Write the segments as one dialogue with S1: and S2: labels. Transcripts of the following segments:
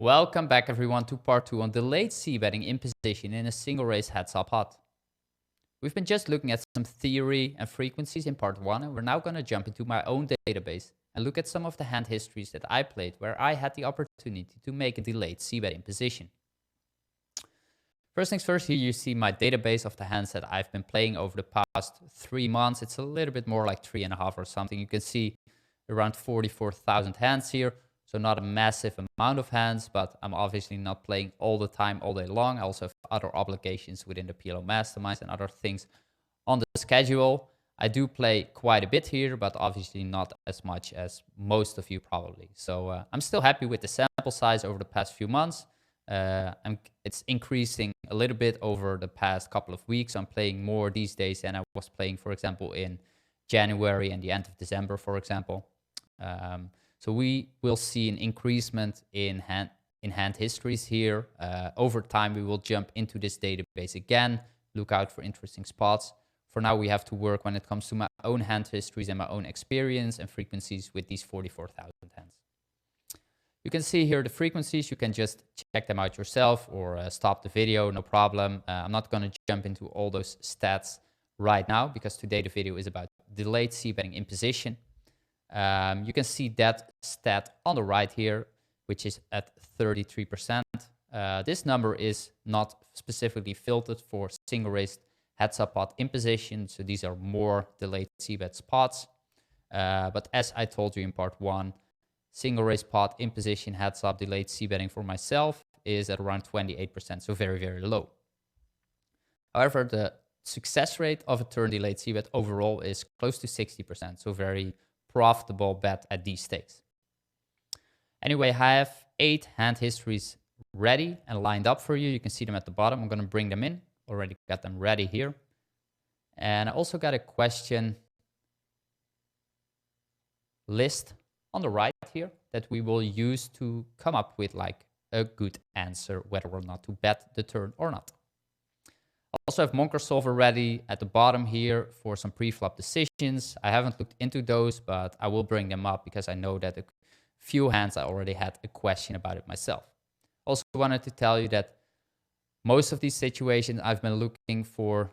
S1: Welcome back everyone to part 2 on delayed c-betting in position in a single raise heads-up pot. We've been just looking at some theory and frequencies in part 1, and we're now going to jump into my own database and look at some of the hand histories that I played where I had the opportunity to make a delayed c-bet in position. First things first, here you see my database of the hands that I've been playing over the past 3 months. It's a little bit more like 3.5 or something. You can see around 44,000 hands here. So not a massive amount of hands, but I'm obviously not playing all the time, all day long. I also have other obligations within the PLO Masterminds and other things on the schedule. I do play quite a bit here, but obviously not as much as most of you probably. So I'm still happy with the sample size over the past few months. It's increasing a little bit over the past couple of weeks. I'm playing more these days than I was playing, for example, in January and the end of December, for example. So we will see an increasement in hand histories here. Over time, we will jump into this database again, look out for interesting spots. For now, we have to work when it comes to my own hand histories and my own experience and frequencies with these 44,000 hands. You can see here the frequencies. You can just check them out yourself or stop the video, no problem. I'm not going to jump into all those stats right now because today the video is about delayed c-betting in position. You can see that stat on the right here, which is at 33%. This number is not specifically filtered for single raised heads-up pot in position, so these are more delayed c-bet spots. But as I told you in part 1, single raise pot in position heads-up delayed c-betting for myself is at around 28%, so very, very low. However, the success rate of a turn delayed c-bet overall is close to 60%, so very profitable bet at these stakes. Anyway, I have 8 hand histories ready and lined up for you. You can see them at the bottom. I'm going to bring them in. Already got them ready here. And I also got a question list on the right here that we will use to come up with like a good answer whether or not to bet the turn or not. I also have Monker Solver ready at the bottom here for some pre-flop decisions. I haven't looked into those, but I will bring them up because I know that a few hands I already had a question about it myself. Also wanted to tell you that most of these situations I've been looking for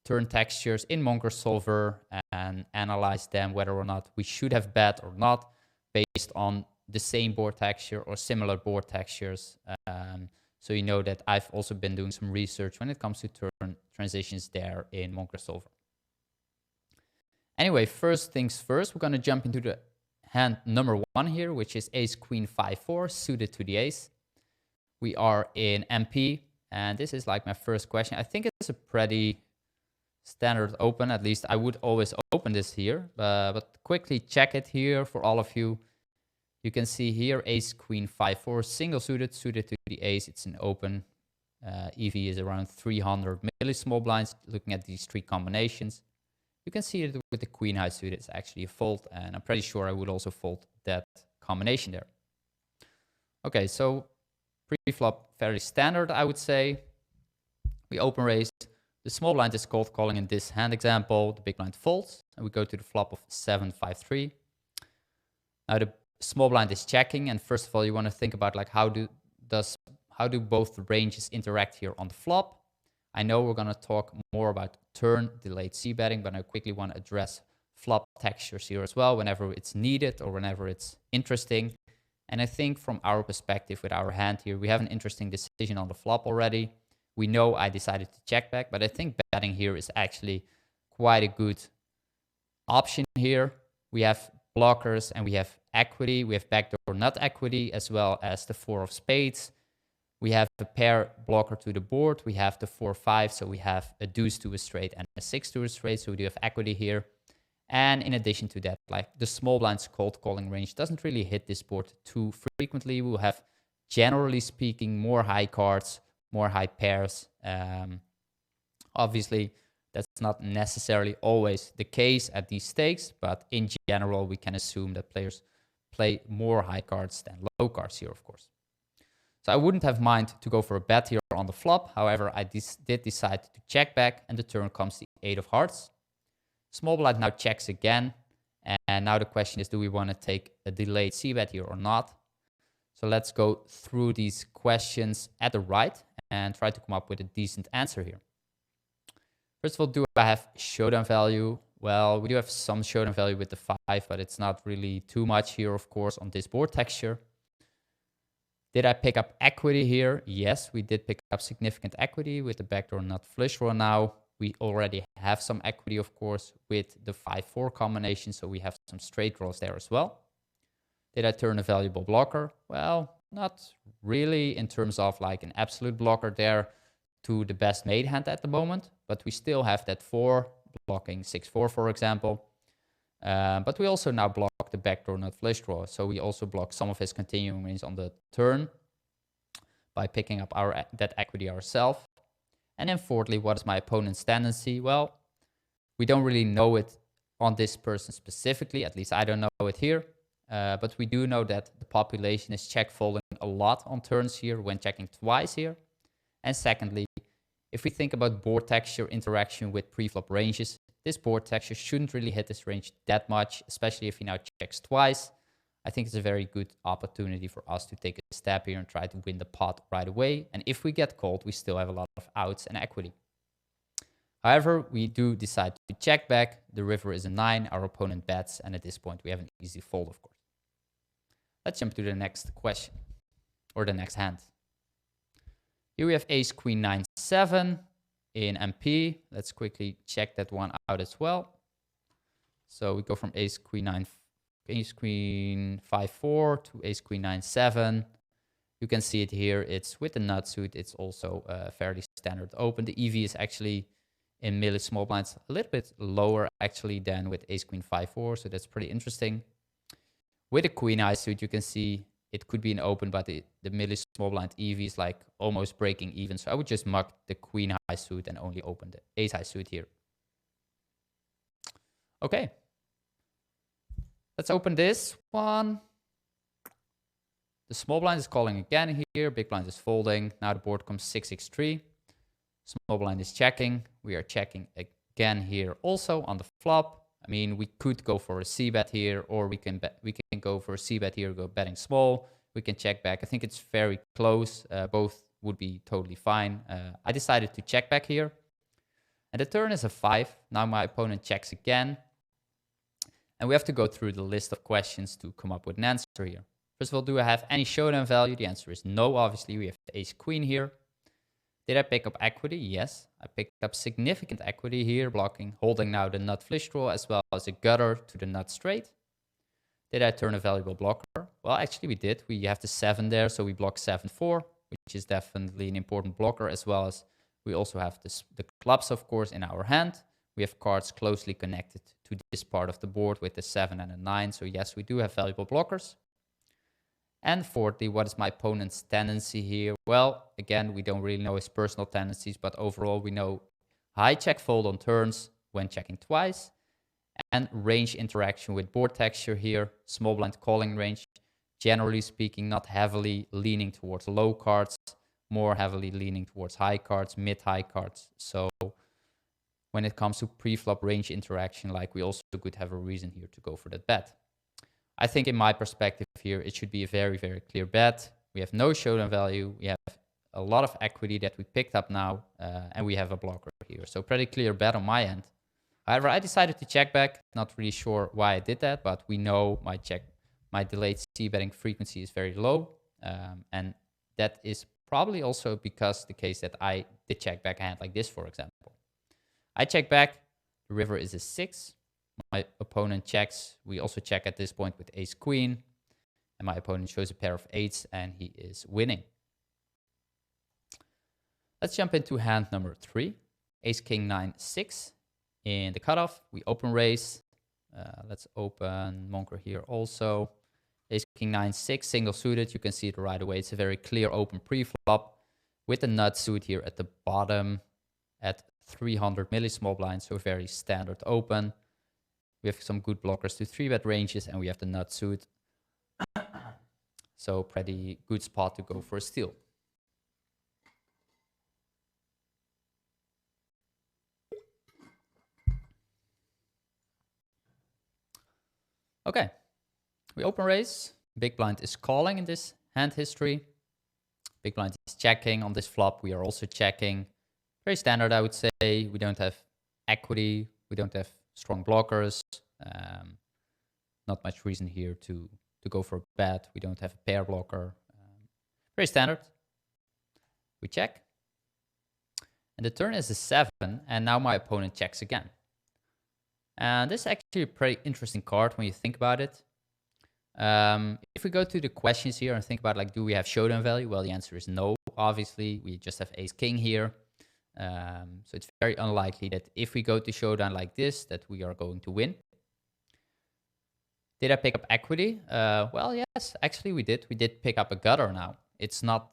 S1: turn textures in Monker Solver and analyze them whether or not we should have bet or not based on the same board texture or similar board textures. So you know that I've also been doing some research when it comes to turn transitions there in Monker Solver. Anyway, first things first, we're going to jump into the hand number 1 here, which is ace queen 5-4 suited to the ace. We are in MP, and this is like my first question. I think it's a pretty standard open. At least I would always open this here, but quickly check it here for all of you. You can see here ace queen 5-4 single suited to the ace. It's an open. EV is around 300 milli small blinds. Looking at these 3 combinations, you can see that with the queen high suited it's actually a fold, and I'm pretty sure I would also fold that combination there. Okay, so pre-flop very standard, I would say. We open raise. The small blind is cold calling in this hand example. The big blind folds, and we go to the flop of 7-5-3. Now the small blind is checking, and first of all, you want to think about like how do both the ranges interact here on the flop. I know we're going to talk more about turn delayed c-betting, but I quickly want to address flop textures here as well whenever it's needed or whenever it's interesting. And I think from our perspective with our hand here, we have an interesting decision on the flop already. We know I decided to check back, but I think betting here is actually quite a good option here. We have blockers and we have equity. We have backdoor nut equity as well as the 4 of spades. We have a pair blocker to the board. We have the 4-5, so we have a deuce to a straight and a 6 to a straight, so we do have equity here. And in addition to that, like the small blind's cold calling range doesn't really hit this board too frequently. We'll have, generally speaking, more high cards, more high pairs. Obviously, that's not necessarily always the case at these stakes, but in general, we can assume that players play more high cards than low cards here, of course. So I wouldn't have mind to go for a bet here on the flop. However, I did decide to check back, and the turn comes the 8 of hearts. Small blind now checks again, and now the question is, do we want to take a delayed c-bet here or not? So let's go through these questions at the right and try to come up with a decent answer here. First of all, do I have showdown value? Well, we do have some showdown value with the 5, but it's not really too much here, of course, on this board texture. Did I pick up equity here? Yes, we did pick up significant equity with the backdoor nut flush draw now. We already have some equity, of course, with the 5-4 combination, so we have some straight draws there as well. Did I turn a valuable blocker? Well, not really in terms of like an absolute blocker there to the best made hand at the moment, but we still have that 4 blocking 6-4, for example. But we also now block the backdoor nut flush draw, so we also block some of his continuing range on the turn by picking up that equity ourselves. And then fourthly, what is my opponent's tendency? Well, we don't really know it on this person specifically, at least I don't know it here. But we do know that the population is check folding a lot on turns here when checking twice here. And secondly, if we think about board texture interaction with pre-flop ranges, this board texture shouldn't really hit this range that much, especially if he now checks twice. I think it's a very good opportunity for us to take a step here and try to win the pot right away. And if we get called, we still have a lot of outs and equity. However, we do decide to check back. The river is a 9, our opponent bets, and at this point we have an easy fold, of course. Let's jump to the next question, or the next hand. Here we have ace queen 9-7 in MP. Let's quickly check that one out as well. So we go from ace queen 5-4 to ace queen 9-7. You can see it here. It's with the nut suit. It's also fairly standard open. The EV is actually in milli small blinds a little bit lower actually than with ace queen 5-4. So that's pretty interesting. With the queen high suit, you can see it could be an open, but the milli small blind EV is like almost breaking even. So I would just muck the queen high suit and only open the ace high suit here. Okay. Let's open this one. The small blind is calling again here. Big blind is folding. Now the board comes 6-6-3. Small blind is checking. We are checking again here also on the flop. I mean, we could go for a c-bet here, or we can go for a c-bet here, go betting small. We can check back. I think it's very close. Both would be totally fine. I decided to check back here. And the turn is a 5. Now my opponent checks again. And we have to go through the list of questions to come up with an answer here. First of all, do I have any showdown value? The answer is no, obviously. We have ace queen here. Did I pick up equity? Yes, I picked up significant equity here, blocking, holding now the nut flush draw as well as a gutter to the nut straight. Did I turn a valuable blocker? Well, actually we did. We have the 7 there, so we block 7-4, which is definitely an important blocker, as well as we also have the clubs, of course, in our hand. We have cards closely connected to this part of the board with the 7 and a 9. So yes, we do have valuable blockers. And fourthly, what is my opponent's tendency here? Well, again, we don't really know his personal tendencies, but overall we know high check fold on turns when checking twice, and range interaction with board texture here, small blind calling range, generally speaking, not heavily leaning towards low cards, more heavily leaning towards high cards, mid-high cards. So when it comes to pre-flop range interaction, like, we also could have a reason here to go for that bet. I think in my perspective here, it should be a very, very clear bet. We have no showdown value. We have a lot of equity that we picked up now, and we have a blocker here. So pretty clear bet on my end. However, I decided to check back. Not really sure why I did that, but we know my delayed c-betting frequency is very low. And that is probably also because the case that I did check back a hand like this, for example. I check back, the river is a 6. My opponent checks. We also check at this point with ace queen. And my opponent shows a pair of 8s and he is winning. Let's jump into hand number 3. Ace king 9-6 in the cutoff. We open raise. Let's open Monker here also. Ace king 9-6 single suited. You can see it right away. It's a very clear open pre-flop with the nut suit here at the bottom at 300 milli small blind. So very standard open. We have some good blockers to 3-bet ranges, and we have the nut suit. So pretty good spot to go for a steal. Okay, we open raise. Big blind is calling in this hand history. Big blind is checking on this flop. We are also checking. Very standard, I would say. We don't have equity. We don't have strong blockers. Not much reason here to go for a bet. We don't have a pair blocker. Very standard. We check. And the turn is a 7, and now my opponent checks again. And this is actually a pretty interesting card when you think about it. If we go to the questions here and think about, like, do we have showdown value? Well, the answer is no, obviously. We just have ace-king here. So it's very unlikely that if we go to showdown like this, that we are going to win. Did I pick up equity? Well, yes, actually we did. We did pick up a gutter now. It's not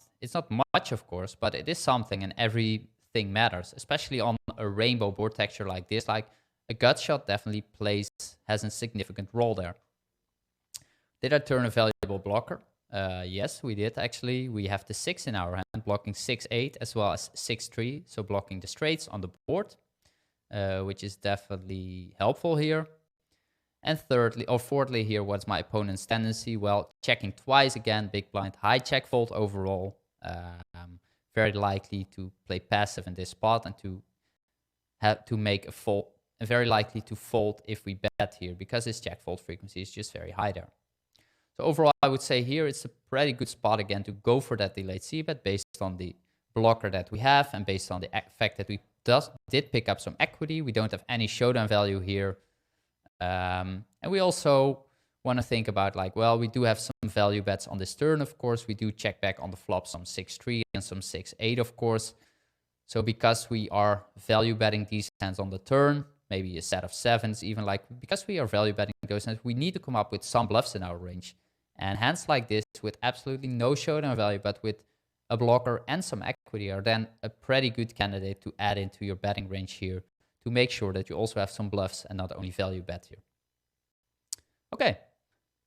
S1: much, of course, but it is something, and everything matters, especially on a rainbow board texture like this. Like, a gut shot definitely has a significant role there. Did I turn a valuable blocker? Yes, we did, actually. We have the 6 in our hand, blocking 6-8 as well as 6-3, so blocking the straights on the board, which is definitely helpful here. And fourthly here, what's my opponent's tendency? Well, checking twice again, big blind, high check fold overall. Very likely to play passive in this spot and to make a fold. Very likely to fold if we bet here, because his check fold frequency is just very high there. So overall, I would say here it's a pretty good spot again to go for that delayed c-bet based on the blocker that we have and based on the fact that we did pick up some equity. We don't have any showdown value here. And we also want to think about, like, well, we do have some value bets on this turn, of course. We do check back on the flop some 6-3 and some 6-8, of course. So because we are value betting these hands on the turn, maybe a set of 7s, even, like, because we are value betting those hands, we need to come up with some bluffs in our range. And hands like this with absolutely no showdown value, but with a blocker and some equity, are then a pretty good candidate to add into your betting range here, to make sure that you also have some bluffs and not only value bet here. Okay.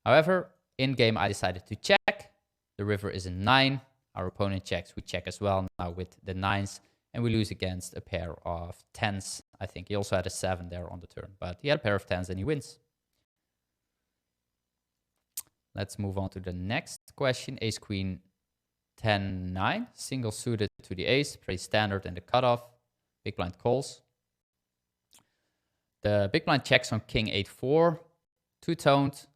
S1: However, in game I decided to check. The river is a 9. Our opponent checks. We check as well now with the 9s. And we lose against a pair of 10s. I think he also had a 7 there on the turn. But he had a pair of 10s and he wins. Let's move on to the next question. Ace Queen 10-9. Single suited to the ace. Pretty standard in the cutoff. Big blind calls. The big blind checks on King 8-4. Two-toned.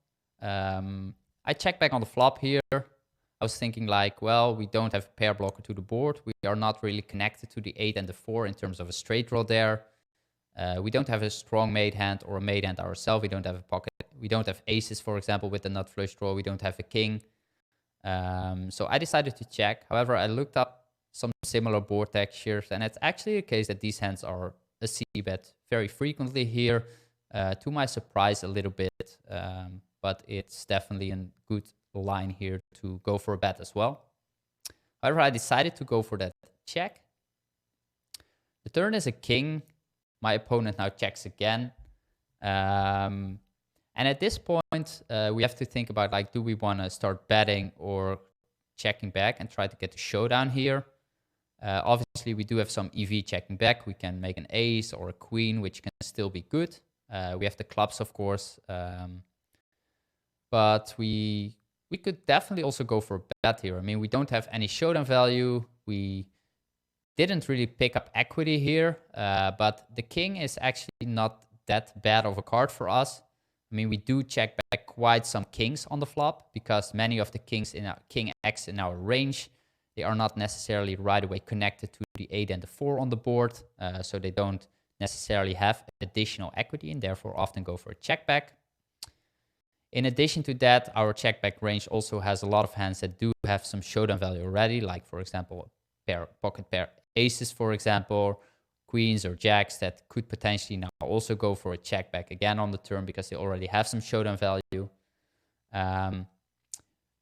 S1: I check back on the flop here. I was thinking, like, well, we don't have a pair blocker to the board. We are not really connected to the 8 and the 4 in terms of a straight draw there. We don't have a strong mate hand or a mate hand ourselves. We don't have a pocket. We don't have aces, for example, with the nut flush draw. We don't have a king. So I decided to check. However, I looked up some similar board textures, and it's actually the case that these hands are a c-bet very frequently here. To my surprise, a little bit, but it's definitely a good line here to go for a bet as well. However, I decided to go for that check. The turn is a king. My opponent now checks again. And at this point, we have to think about, like, do we want to start betting or checking back and try to get the showdown here? Obviously, we do have some EV checking back. We can make an ace or a queen, which can still be good. We have the clubs, of course. But we could definitely also go for a bet here. I mean, we don't have any showdown value. We didn't really pick up equity here. But the king is actually not that bad of a card for us. I mean, we do check back quite some kings on the flop, because many of the kings in our king X in our range, they are not necessarily right away connected to the 8 and the 4 on the board. So they don't necessarily have additional equity and therefore often go for a check back. In addition to that, our check back range also has a lot of hands that do have some showdown value already, like, for example, pocket pair aces, for example, queens or jacks that could potentially now also go for a check back again on the turn because they already have some showdown value.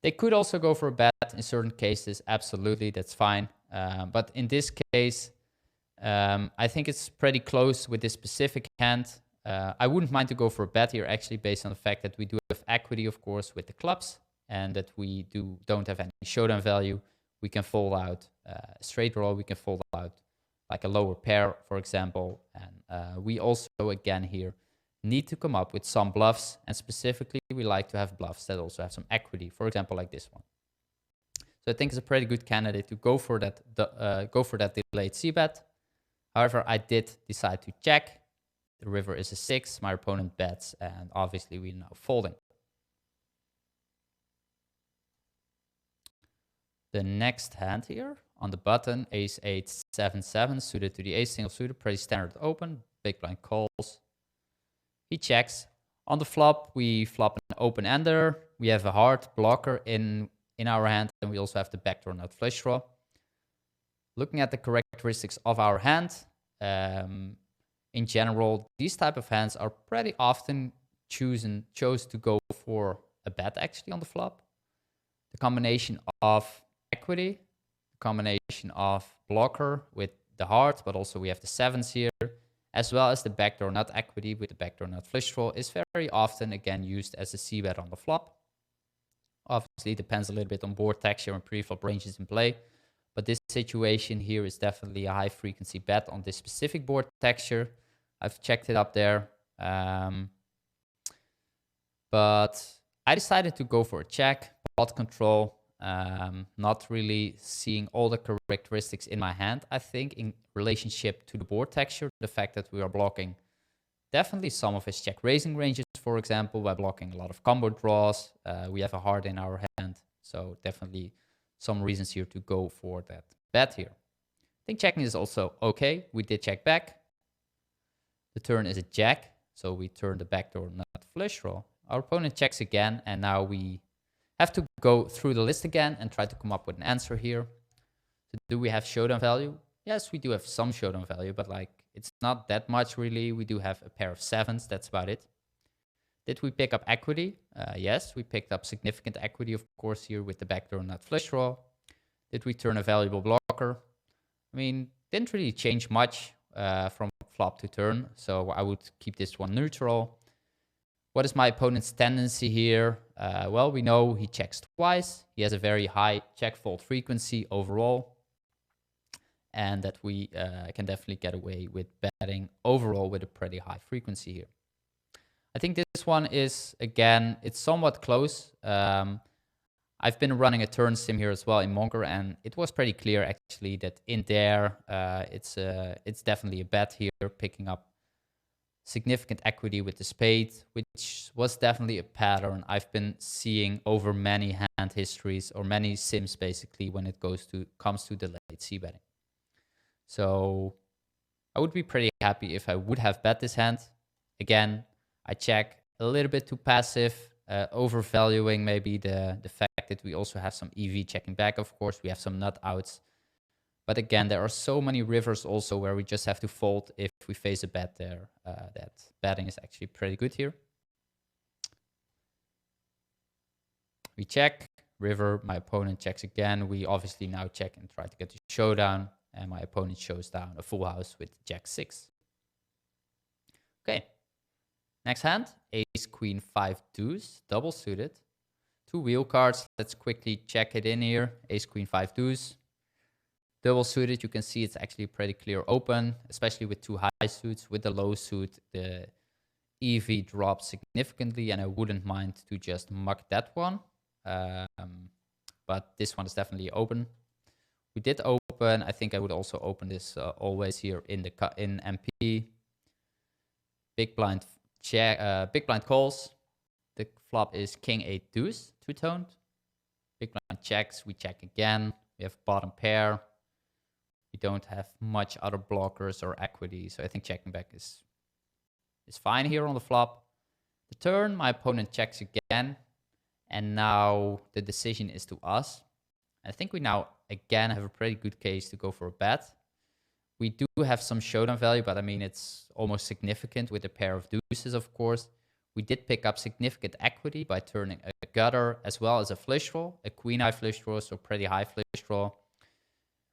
S1: They could also go for a bet in certain cases. Absolutely, that's fine. But in this case, I think it's pretty close with this specific hand. I wouldn't mind to go for a bet here, actually, based on the fact that we do have equity, of course, with the clubs, and that we don't have any showdown value. We can fold out a straight draw. We can fold out like a lower pair, for example. And we also, again here, need to come up with some bluffs. And specifically, we like to have bluffs that also have some equity, for example, like this one. So I think it's a pretty good candidate to go for that, delayed c-bet. However, I did decide to check. The river is a 6, my opponent bets, and obviously we're now folding. The next hand here on the button, ace 8, 7, 7, suited to the ace single suited, pretty standard open, big blind calls. He checks. On the flop, we flop an open-ender. We have a hard blocker in our hand, and we also have the backdoor nut flush draw. Looking at the characteristics of our hand, in general, these type of hands are pretty often chose to go for a bet actually on the flop. The combination of equity, the combination of blocker with the heart, but also we have the 7s here, as well as the backdoor nut equity with the backdoor nut flush draw is very often again used as a c-bet on the flop. Obviously, it depends a little bit on board texture and pre-flop ranges in play, but this situation here is definitely a high frequency bet on this specific board texture. I've checked it up there, but I decided to go for a check, pot control, not really seeing all the characteristics in my hand. I think in relationship to the board texture, the fact that we are blocking definitely some of his check raising ranges, for example, by blocking a lot of combo draws. We have a heart in our hand, so definitely some reasons here to go for that bet here. I think checking is also okay. We did check back. The turn is a jack, so we turn the backdoor nut flush draw. Our opponent checks again, and now we have to go through the list again and try to come up with an answer here. So do we have showdown value? Yes, we do have some showdown value, but like it's not that much really. We do have a pair of 7s, that's about it. Did we pick up equity? Yes, we picked up significant equity, of course, here with the backdoor nut flush draw. Did we turn a valuable blocker? I mean, didn't really change much from flop to turn, so I would keep this one neutral. What is my opponent's tendency here? Well, we know he checks twice. He has a very high check fold frequency overall, and that we can definitely get away with betting overall with a pretty high frequency here. I think this one is, again, it's somewhat close. I've been running a turn sim here as well in Monker, and it was pretty clear actually that in there, it's definitely a bet here, picking up significant equity with the spade, which was definitely a pattern I've been seeing over many hand histories or many sims basically when it comes to delayed c-betting. So I would be pretty happy if I would have bet this hand. Again, I check a little bit too passive, overvaluing maybe the fact that we also have some EV checking back, of course. We have some nut outs. But again, there are so many rivers also where we just have to fold if we face a bet there. That betting is actually pretty good here. We check, river, my opponent checks again. We obviously now check and try to get the showdown. And my opponent shows down a full house with jack 6. Okay. Next hand, ace, queen, 5 deuce, double suited. 2 wheel cards. Let's quickly check it in here. Ace, queen, 5 deuce. Double suited, you can see it's actually pretty clear open, especially with 2 high suits. With the low suit, the EV drops significantly, and I wouldn't mind to just muck that one. But this one is definitely open. We did open. I think I would also open this always here in MP. Big blind check. Big blind calls. The flop is king 8 deuce, two-toned. Big blind checks. We check again. We have bottom pair. We don't have much other blockers or equity, so I think checking back is fine here on the flop. The turn, my opponent checks again, and now the decision is to us. I think we now again have a pretty good case to go for a bet. We do have some showdown value, but I mean it's almost significant with a pair of deuces, of course. We did pick up significant equity by turning a gutter as well as a flush draw, a queen eye flush draw, so pretty high flush draw.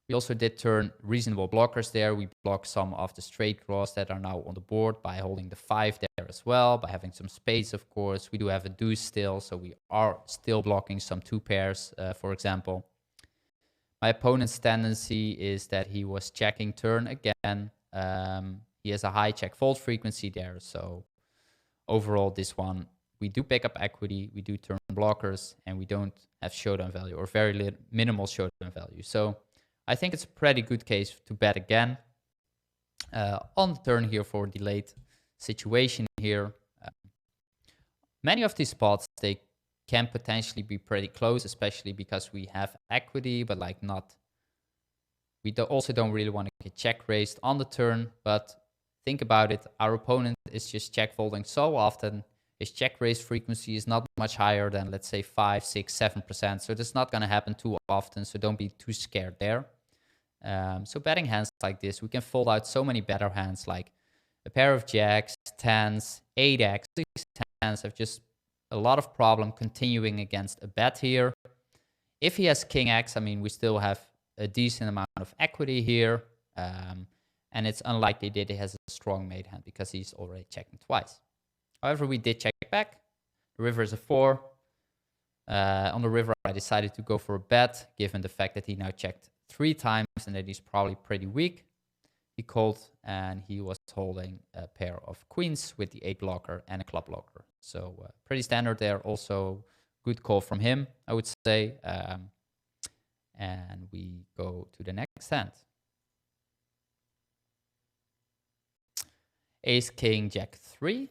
S1: We also did turn reasonable blockers there. We blocked some of the straight draws that are now on the board by holding the 5 there as well, by having some spades, of course. We do have a deuce still, so we are still blocking some 2 pairs, for example. My opponent's tendency is that he was checking turn again. He has a high check fold frequency there, so overall this one we do pick up equity, we do turn blockers, and we don't have showdown value or very minimal showdown value. So I think it's a pretty good case to bet again on the turn here for delayed situation here. Many of these spots, they can potentially be pretty close, especially because we have equity, but like not. We also don't really want to get check raised on the turn, but think about it. Our opponent is just check folding so often. His check raise frequency is not much higher than, let's say, 5, 6, 7%. So that's not going to happen too often. So don't be too scared there. So betting hands like this, we can fold out so many better hands like a pair of jacks, 10s, 8x. These hands have just a lot of problem continuing against a bet here. If he has king x, I mean, we still have a decent amount of equity here. And it's unlikely that he has a strong mate hand because he's already checking twice. However, we did check back. The river is a 4. On the river, I decided to go for a bet, given the fact that he now checked 3 times and that he's probably pretty weak. He called and he was holding a pair of queens with the 8 blocker and a club blocker. So pretty standard there. Also good call from him, I would say. And we go to the next hand. Ace, king, jack 3.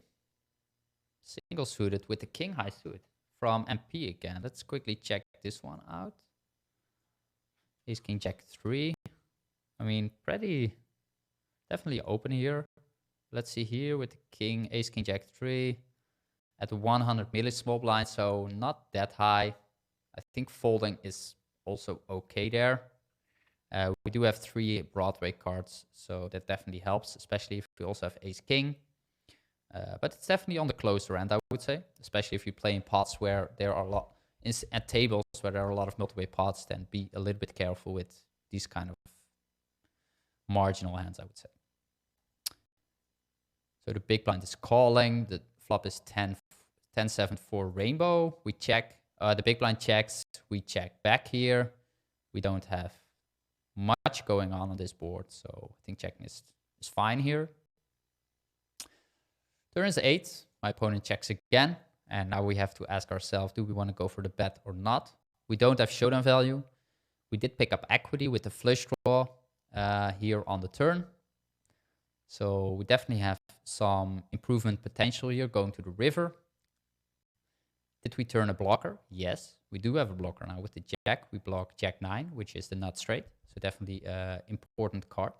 S1: Single suited with the king high suit from MP again. Let's quickly check this one out. Ace, king, jack 3. I mean, pretty definitely open here. Let's see here with the king, ace, king, jack 3 at 100 milli small blind. So not that high. I think folding is also okay there. We do have 3 Broadway cards, so that definitely helps, especially if we also have ace-king. But it's definitely on the closer end, I would say, especially if you play in pots where there are a lot, at tables where there are a lot of multi-way pots, then be a little bit careful with these kind of marginal hands, I would say. So the big blind is calling. The flop is 10-7 for rainbow. We check. The big blind checks. We check back here. We don't have much going on this board, so I think checking is fine here. Turn is 8. My opponent checks again, and now we have to ask ourselves, do we want to go for the bet or not? We don't have showdown value. We did pick up equity with the flush draw here on the turn. So we definitely have some improvement potential here going to the river. Did we turn a blocker? Yes, we do have a blocker now with the jack. We block jack 9, which is the nut straight. So definitely important card.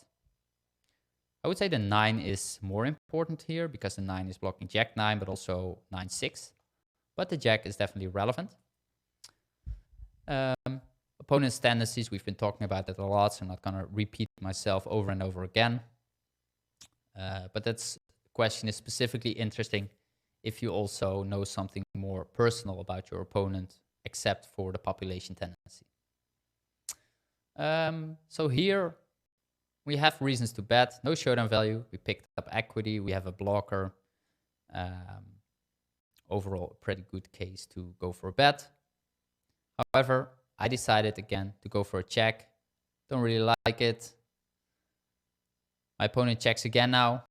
S1: I would say the 9 is more important here because the 9 is blocking jack 9, but also 9-6. But the jack is definitely relevant. Opponent's tendencies, we've been talking about that a lot, so I'm not going to repeat myself over and over again. But that question is specifically interesting if you also know something more personal about your opponent, except for the population tendency. So here we have reasons to bet. No showdown value. We picked up equity. We have a blocker. Overall, a pretty good case to go for a bet. However, I decided again to go for a check. Don't really like it. My opponent checks again now.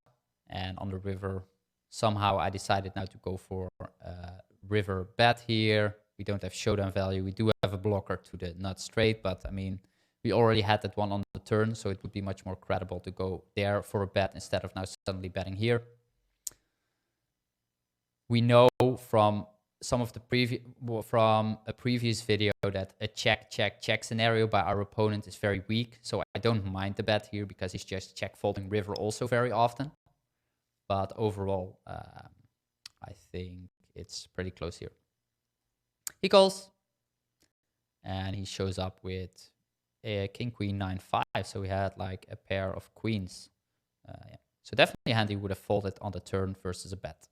S1: And on the river, somehow I decided now to go for a river bet here. We don't have showdown value. We do have a blocker to the nut straight, but I mean, we already had that one on the turn, so it would be much more credible to go there for a bet instead of now suddenly betting here. We know from some of the previous video that a check scenario by our opponent is very weak, so I don't mind the bet here because he's just check folding river also very often. But overall, I think it's pretty close here. He calls, and he shows up with a king, queen, 9-5. So we had like a pair of queens. Yeah. So definitely a hand he would have folded on the turn versus a bet.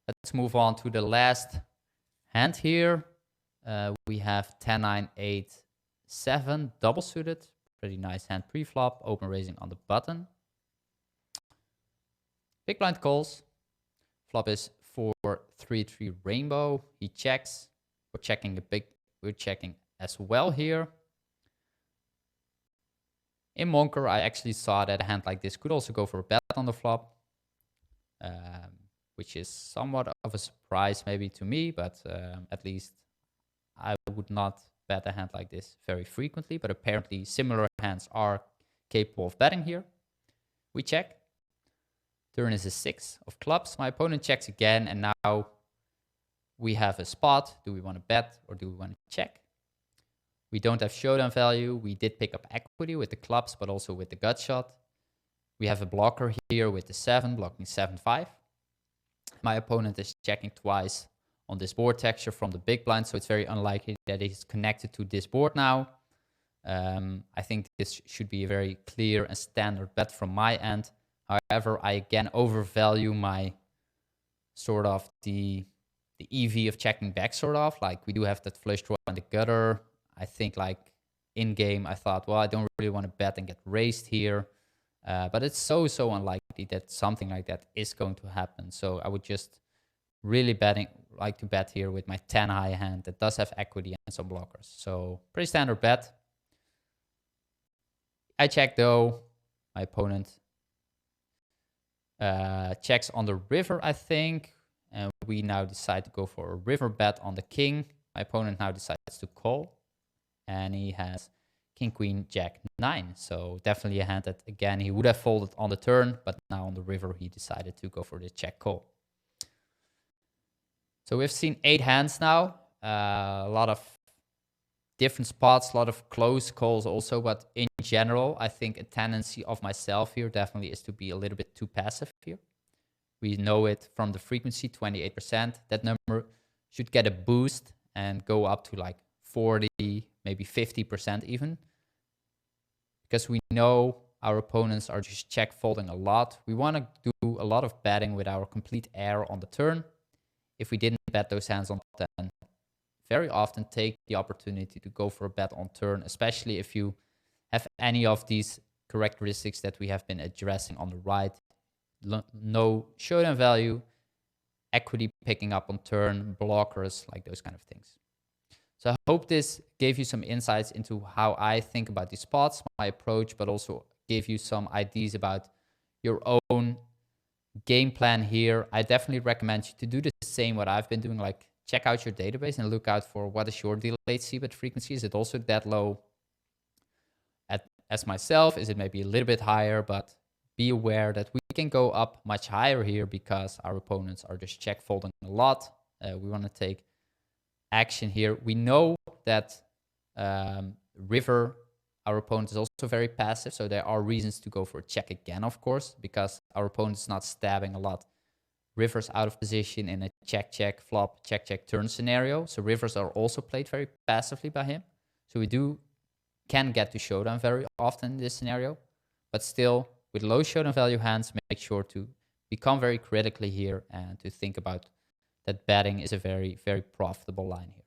S1: Let's move on to the last hand here. We have 10-9, 8-7, double suited. Pretty nice hand pre-flop, open raising on the button. Big blind calls. Flop is 4-3-3 rainbow. He checks. We're checking as well here. In Monker, I actually saw that a hand like this could also go for a bet on the flop. which is somewhat of a surprise maybe to me, but at least I would not bet a hand like this very frequently, but apparently similar hands are capable of betting here. We check. Turn is a 6 of clubs. My opponent checks again, and now we have a spot. Do we want to bet or do we want to check? We don't have showdown value. We did pick up equity with the clubs, but also with the gut shot. We have a blocker here with the 7, blocking 7-5. My opponent is checking twice on this board texture from the big blind, so it's very unlikely that he's connected to this board now. I think this should be a very clear and standard bet from my end. However, I again overvalue my sort of the EV of checking back, sort of. Like, we do have that flush draw and the gutter. I think, like, in game, I thought, well, I don't really want to bet and get raised here. But it's so unlikely that something like that is going to happen. So I would just really like to bet here with my 10 high hand that does have equity and some blockers. So pretty standard bet. I check though. My opponent checks on the river, I think. And we now decide to go for a river bet on the king. My opponent now decides to call. And he has king, queen, jack, 9. So definitely a hand that, again, he would have folded on the turn. But now on the river, he decided to go for the check call. So we've seen 8 hands now. A lot of different spots, a lot of close calls also. But in general, I think a tendency of myself here definitely is to be a little bit too passive here. We know it from the frequency, 28%. That number should get a boost and go up to like 40, maybe 50% even. Because we know our opponents are just check folding a lot. We want to do a lot of betting with our complete air on the turn. If we didn't bet those hands on turn, very often take the opportunity to go for a bet on turn, especially if you have any of these characteristics that we have been addressing on the right. No showdown value, equity picking up on turn, blockers, like those kind of things. So I hope this gave you some insights into how I think about these spots, my approach, but also gave you some ideas about your own game plan here. I definitely recommend you to do the same what I've been doing, like check out your database and look out for what is your delayed c-bet frequency. Is it also that low as myself? Is it maybe a little bit higher? But be aware that we can go up much higher here because our opponents are just check folding a lot. We want to take action here. We know that river, our opponent is also very passive, so there are reasons to go for a check again, of course, because our opponent is not stabbing a lot. Rivers out of position in a check flop, check turn scenario. So rivers are also played very passively by him. So we can get to showdown very often in this scenario, but still with low showdown value hands, make sure to become very critically here and to think about that betting is a very, very profitable line here.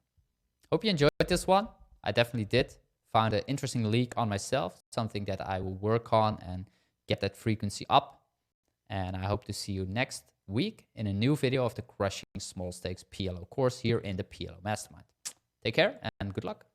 S1: Hope you enjoyed this one. I definitely did. Found an interesting leak on myself, something that I will work on and get that frequency up. And I hope to see you next week in a new video of the Crushing Small Stakes PLO course here in the PLO Mastermind. Take care and good luck.